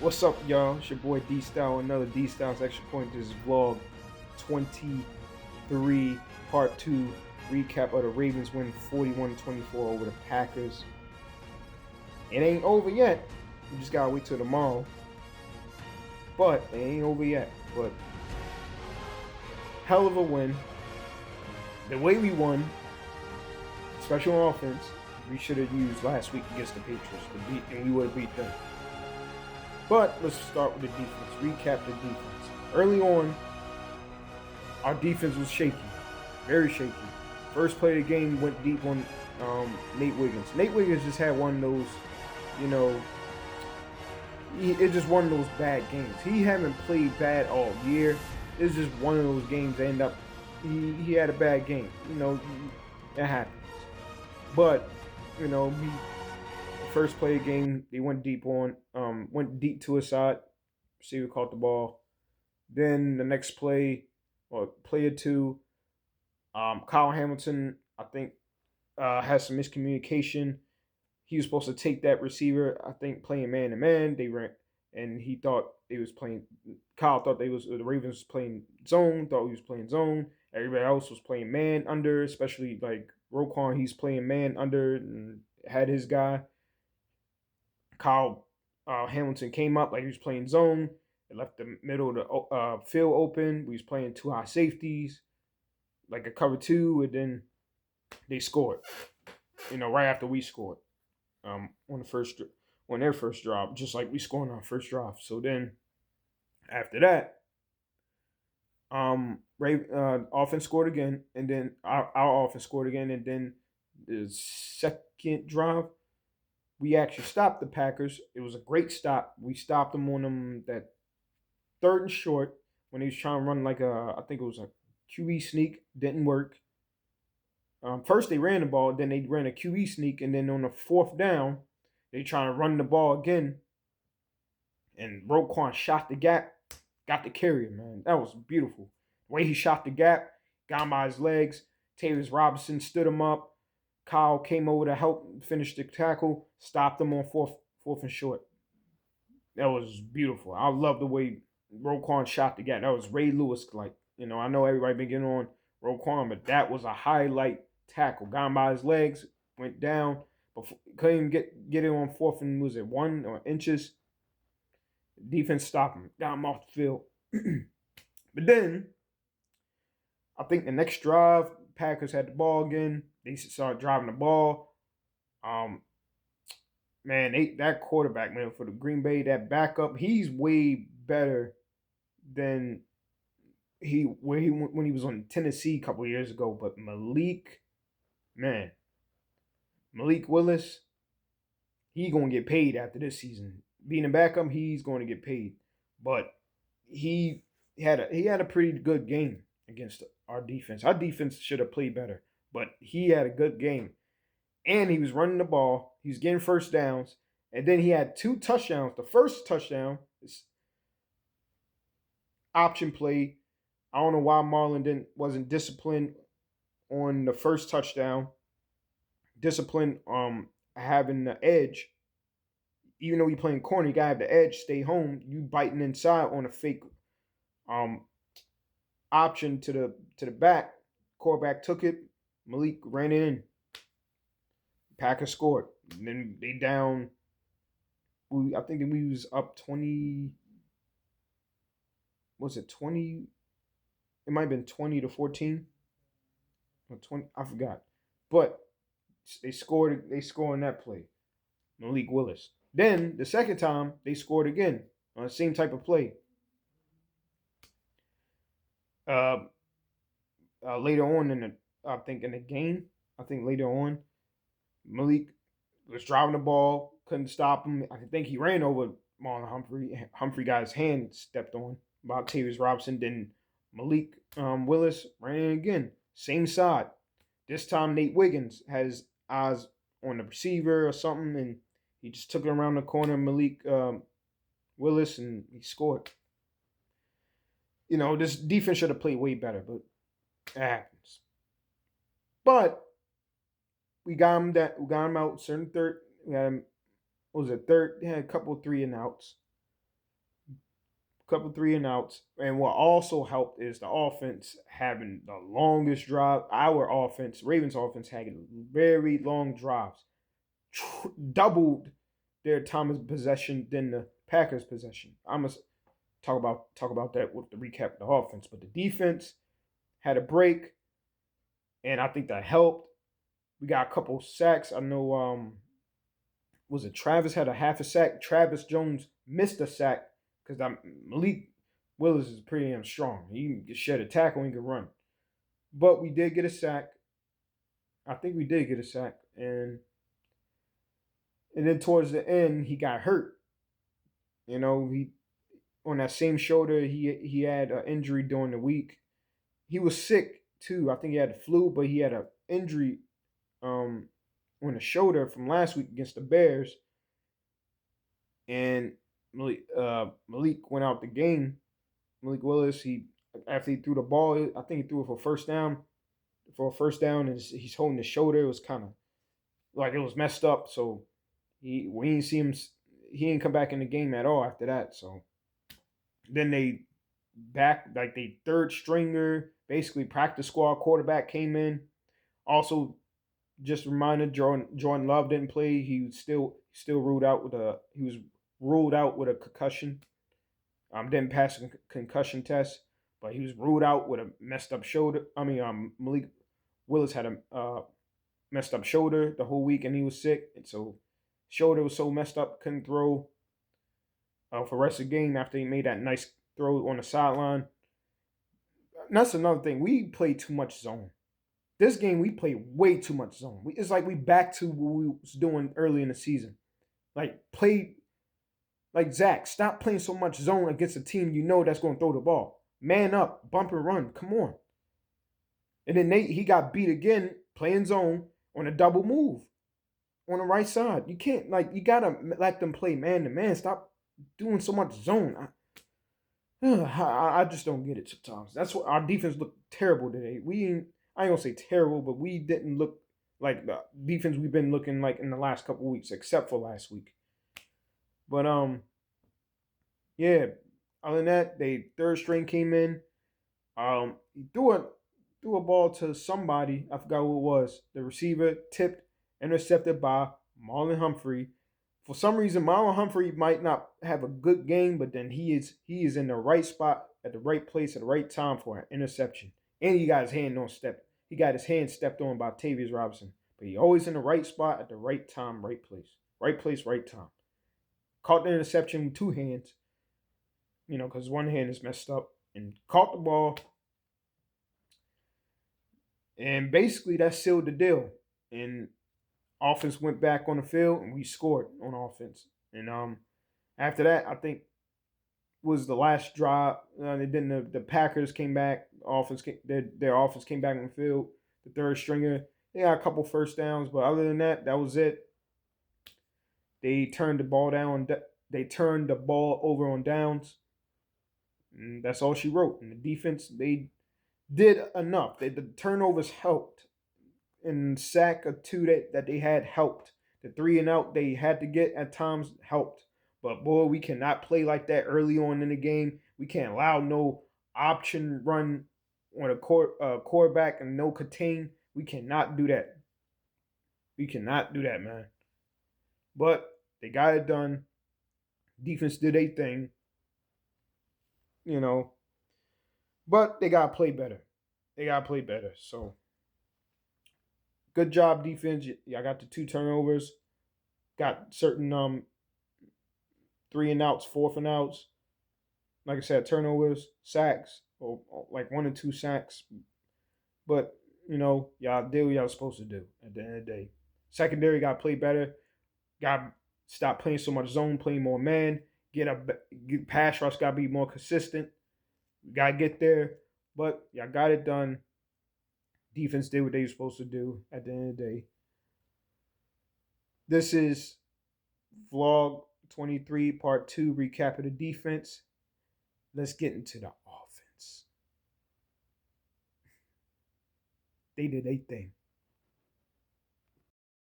What's up, y'all? It's your boy D-STAL, another D-STAL'S Extra Point. This is vlog 23, part 2, recap of the Ravens win 41-24 over the Packers. It ain't over yet. We just gotta wait till tomorrow. But it ain't over yet. But hell of a win. The way we won, especially on offense, we should have used last week against the Patriots to beat, and we would have beat them. But let's start with the defense. Recap the defense. Early on, our defense was shaky, very shaky. First play of the game went deep on Nate Wiggins. Nate Wiggins just had one of those, it's just one of those bad games. He haven't played bad all year. It's just one of those games that end up, he had a bad game. That happens. But, first play of the game, they went deep to his side. Receiver caught the ball. Then the next play, or play or two, Kyle Hamilton, I think, had some miscommunication. He was supposed to take that receiver, I think, playing man-to-man. They ran, and he thought they was playing. Kyle thought the Ravens was playing zone. Thought he was playing zone. Everybody else was playing man under, especially like Roquan. He's playing man under and had his guy. Kyle Hamilton came up like he was playing zone. It left the middle of the field open. We was playing two high safeties, like a cover two, and then they scored. Right after we scored, on their first drive, just like we scored on our first drive. So then, after that, offense scored again, and then our offense scored again, and then the second drive, we actually stopped the Packers. It was a great stop. We stopped them on that third and short when he was trying to run I think it was a QB sneak. Didn't work. First they ran the ball, then they ran a QB sneak, and then on the fourth down, they trying to run the ball again. And Roquan shot the gap, got the carry, man. That was beautiful. The way he shot the gap, got him by his legs. Tavis Robinson stood him up. Kyle came over to help finish the tackle, stopped him on fourth and short. That was beautiful. I love the way Roquan shot the gap. That was Ray Lewis-like. I know everybody been getting on Roquan, but that was a highlight tackle. Got him by his legs, went down, but couldn't even get it on fourth and was it 1 or inches. Defense stopped him, got him off the field. But then, I think the next drive, Packers had the ball again. They started driving the ball. That quarterback, man, for the Green Bay, that backup, he's way better than when he was on Tennessee a couple years ago. But Malik Willis, he gonna get paid after this season. Being a backup, he's going to get paid. But he had a pretty good game against our defense. Our defense should have played better, but he had a good game. And he was running the ball. He was getting first downs. And then he had 2 touchdowns. The first touchdown is option play. I don't know why Marlon wasn't disciplined on the first touchdown. Disciplined having the edge. Even though you're playing corner, you gotta have the edge, stay home. You biting inside on a fake option to the back. Quarterback took it. Malik ran it in. Packers scored. And then they down. I think we was up 20. Was it 20? It might have been 20-14. Or 20. I forgot. But they scored. They scored on that play. Malik Willis. Then the second time they scored again on the same type of play. Later on in the game, later on, Malik was driving the ball, couldn't stop him. I think he ran over Marlon Humphrey. Humphrey got his hand stepped on by Tavis Robinson. Then Malik Willis ran in again, same side. This time Nate Wiggins had his eyes on the receiver or something, and he just took it around the corner, Malik Willis, and he scored. This defense should have played way better, but it happens. But we got him out. Certain third, we had him. What was it? Third, he had a couple 3 and outs. couple 3-and-outs. And what also helped is the offense having the longest drive. Our offense, Ravens offense, had very long drives, doubled their time of possession than the Packers' possession. I'm gonna talk about that with the recap of the offense, but the defense had a break, and I think that helped. We got a couple sacks. I know, was it Travis had a half a sack? Travis Jones missed a sack because Malik Willis is pretty damn strong. He can shed a tackle and he can run. But we did get a sack. I think we did get a sack, and then towards the end he got hurt. You know, he on that same shoulder he had an injury during the week. He was sick too. I think he had the flu, but he had an injury on the shoulder from last week against the Bears. And Malik went out the game. Malik Willis, after he threw the ball, I think he threw it for a first down. And he's holding his shoulder. It was kind of like it was messed up. So we didn't see him. He didn't come back in the game at all after that. So then they third stringer, basically practice squad quarterback came in. Also, just a reminder, Jordan Love didn't play. He was still ruled out with a concussion. Didn't pass a concussion test, but he was ruled out with a messed up shoulder. Malik Willis had a messed up shoulder the whole week, and he was sick, and so shoulder was so messed up, couldn't throw for the rest of the game after he made that nice throw on the sideline. And that's another thing. We play too much zone. This game, we play way too much zone. It's like we back to what we was doing early in the season. Zach, stop playing so much zone against a team you know that's going to throw the ball. Man up, bump and run. Come on. And then he got beat again playing zone on a double move on the right side. You can't, you got to let them play man to man. Stop doing so much zone. I just don't get it sometimes. That's what our defense looked terrible today. I ain't gonna say terrible, but we didn't look like the defense we've been looking like in the last couple of weeks, except for last week. But yeah. Other than that, they third string came in. He threw a ball to somebody. I forgot who it was. The receiver tipped, intercepted by Marlon Humphrey. For some reason, Marlon Humphrey might not have a good game, but then he is in the right spot at the right place at the right time for an interception. And he got his hand on step. He got his hand stepped on by Tavius Robinson. But he always in the right spot at the right time, right place. Right place, right time. Caught the interception with two hands. You know, because one hand is messed up. And caught the ball. And basically that sealed the deal. And offense went back on the field and we scored on offense. And after that, I think was the last drive. Then the Packers came back. Their offense came back on the field. The third stringer, they got a couple first downs, but other than that, that was it. They turned the ball down. They turned the ball over on downs. And that's all she wrote. And the defense, they did enough. The turnovers helped. And sack or two that they had helped. The 3-and-out they had to get at times helped. But boy, we cannot play like that early on in the game. We can't allow no option run on a quarterback and no contain. We cannot do that. We cannot do that, man. But they got it done. Defense did a thing. You know. But they got to play better. So, good job, defense. I got the 2 turnovers. Got certain 3-and-outs, 4th-and-outs. Like I said, turnovers, sacks, or like 1 or 2 sacks. But, you know, y'all did what y'all supposed to do at the end of the day. Secondary got to play better. Got to stop playing so much zone, playing more man. Pass rush got to be more consistent. Got to get there. But y'all got it done. Defense did what they were supposed to do at the end of the day. This is vlog 23 part 2 recap of the defense. Let's get into the offense. They did a thing.